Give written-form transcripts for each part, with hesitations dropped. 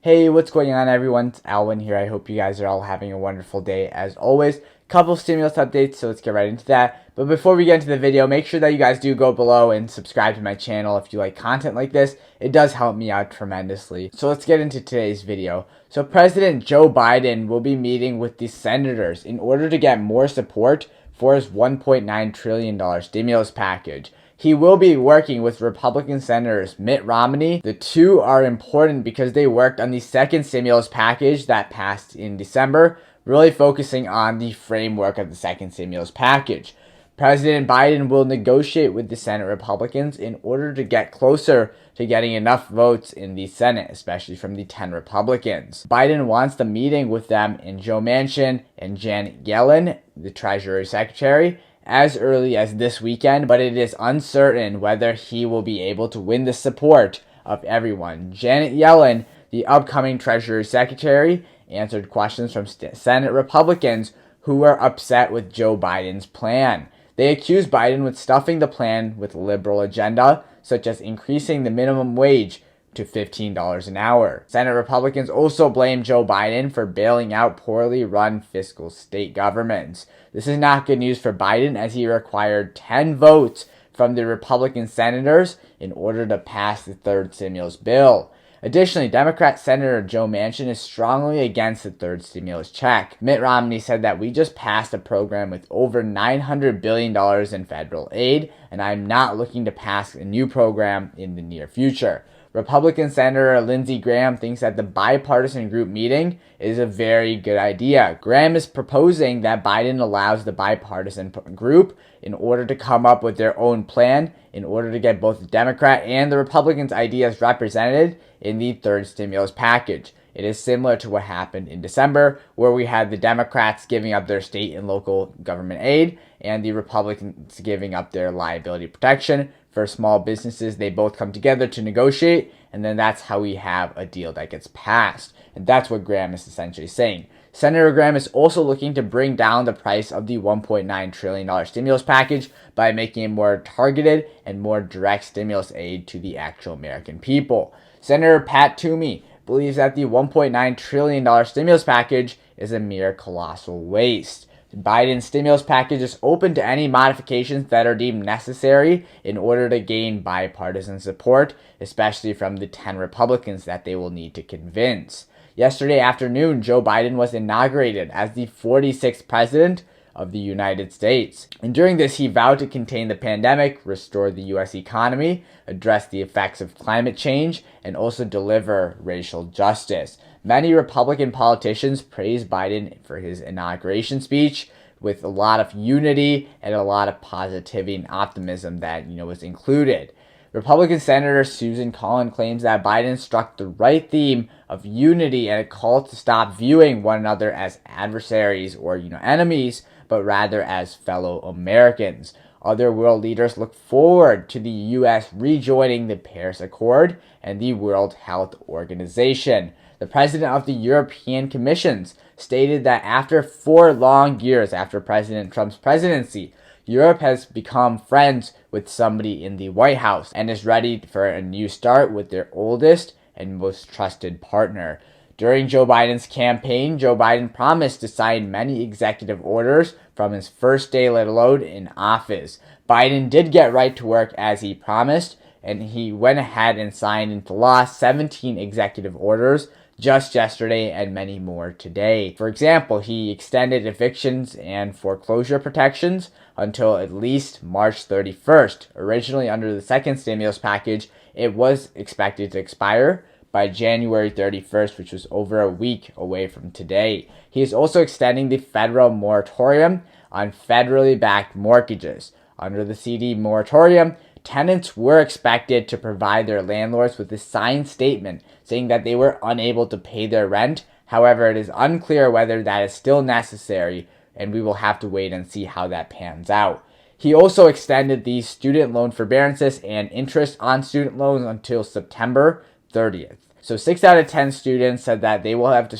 Hey, what's going on, everyone? It's Alwyn here. I hope you guys are all having a wonderful day as always. Couple stimulus updates, so let's get right into that. But before we get into the video, make sure that you guys do go below and subscribe to my channel if you like content like this. It does help me out tremendously. So let's get into today's video. So President Joe Biden will be meeting with the senators in order to get more support for his $1.9 trillion stimulus package. He will be working with Republican Senators Mitt Romney. The two are important because they worked on the second stimulus package that passed in December, really focusing on the framework of the second stimulus package. President Biden will negotiate with the Senate Republicans in order to get closer to getting enough votes in the Senate, especially from the 10 Republicans. Biden wants the meeting with them and Joe Manchin and Janet Yellen, the Treasury Secretary, as early as this weekend, but it is uncertain whether he will be able to win the support of everyone. Janet Yellen, the upcoming Treasury Secretary, answered questions from Senate Republicans who were upset with Joe Biden's plan. They accused Biden with stuffing the plan with liberal agenda, such as increasing the minimum wage to $15 an hour. Senate Republicans also blame Joe Biden for bailing out poorly run fiscal state governments. This is not good news for Biden, as he required 10 votes from the Republican senators in order to pass the third stimulus bill. Additionally, Democrat Senator Joe Manchin is strongly against the third stimulus check. Mitt Romney said that we just passed a program with over $900 billion in federal aid, and I'm not looking to pass a new program in the near future. Republican Senator Lindsey Graham thinks that the bipartisan group meeting is a very good idea. Graham is proposing that Biden allows the bipartisan group in order to come up with their own plan in order to get both the Democrat and the Republicans' ideas represented in the third stimulus package. It is similar to what happened in December, where we had the Democrats giving up their state and local government aid and the Republicans giving up their liability protection for small businesses. They both come together to negotiate, and then that's how we have a deal that gets passed. And that's what Graham is essentially saying. Senator Graham is also looking to bring down the price of the $1.9 trillion stimulus package by making it more targeted and more direct stimulus aid to the actual American people. Senator Pat Toomey believes that the $1.9 trillion stimulus package is a mere colossal waste. Biden's stimulus package is open to any modifications that are deemed necessary in order to gain bipartisan support, especially from the 10 Republicans that they will need to convince. Yesterday afternoon, Joe Biden was inaugurated as the 46th president of the United States. And during this, he vowed to contain the pandemic, restore the U.S. economy, address the effects of climate change, and also deliver racial justice. Many Republican politicians praised Biden for his inauguration speech with a lot of unity and a lot of positivity and optimism that, was included. Republican Senator Susan Collins claims that Biden struck the right theme of unity and a call to stop viewing one another as adversaries or, enemies, but rather as fellow Americans. Other world leaders look forward to the U.S. rejoining the Paris Accord and the World Health Organization. The president of the European Commission stated that after 4 long years after President Trump's presidency, Europe has become friends with somebody in the White House and is ready for a new start with their oldest and most trusted partner. During Joe Biden's campaign, Joe Biden promised to sign many executive orders from his first day, let alone in office. Biden did get right to work as he promised, and he went ahead and signed into law 17 executive orders just yesterday and many more today. For example, he extended evictions and foreclosure protections until at least March 31st. Originally, under the second stimulus package, it was expected to expire by January 31st, which was over a week away from today. He is also extending the federal moratorium on federally backed mortgages. Under the CD moratorium, tenants were expected to provide their landlords with a signed statement saying that they were unable to pay their rent. However, it is unclear whether that is still necessary, and we will have to wait and see how that pans out. He also extended the student loan forbearances and interest on student loans until September 30th. So 6 out of 10 students said that they would have had to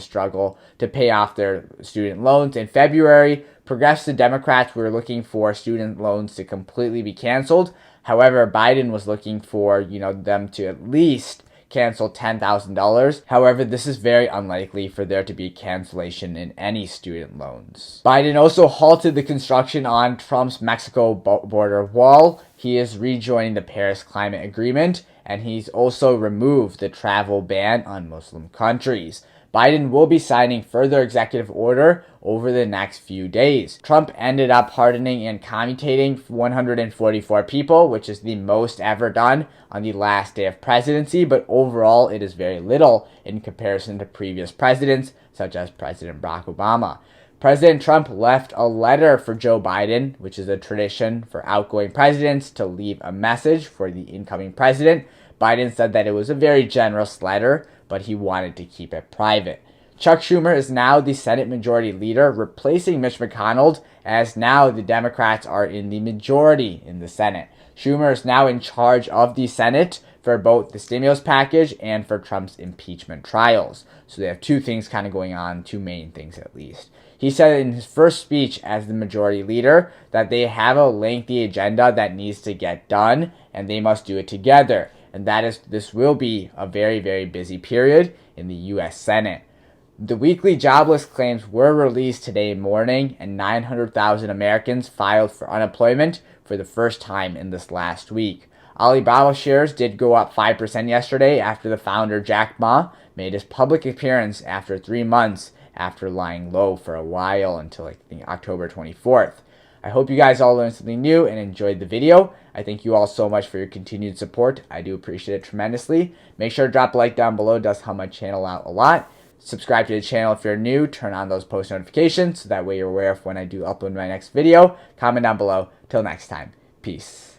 struggle to pay off their student loans. In February, progressive Democrats were looking for student loans to completely be canceled. However, Biden was looking for, them to at least cancel $10,000. However, this is very unlikely for there to be cancellation in any student loans. Biden also halted the construction on Trump's Mexico border wall. He is rejoining the Paris Climate Agreement, and he's also removed the travel ban on Muslim countries. Biden will be signing further executive order over the next few days. Trump ended up pardoning and commutating 144 people, which is the most ever done on the last day of presidency, but overall it is very little in comparison to previous presidents, such as President Barack Obama. President Trump left a letter for Joe Biden, which is a tradition for outgoing presidents to leave a message for the incoming president. Biden said that it was a very generous letter, but he wanted to keep it private. Chuck Schumer is now the Senate Majority Leader, replacing Mitch McConnell, as now the Democrats are in the majority in the Senate. Schumer is now in charge of the Senate for both the stimulus package and for Trump's impeachment trials. So they have two things kind of going on, two main things at least. He said in his first speech as the Majority Leader that they have a lengthy agenda that needs to get done, and they must do it together. And this will be a very, very busy period in the U.S. Senate. The weekly jobless claims were released today morning, and 900,000 Americans filed for unemployment for the first time in this last week. Alibaba shares did go up 5% yesterday after the founder Jack Ma made his public appearance after 3 months after lying low for a while until I think October 24th. I hope you guys all learned something new and enjoyed the video. I thank you all so much for your continued support. I do appreciate it tremendously. Make sure to drop a like down below. It does help my channel out a lot. Subscribe to the channel if you're new. Turn on those post notifications so that way you're aware of when I do upload my next video. Comment down below. Till next time. Peace.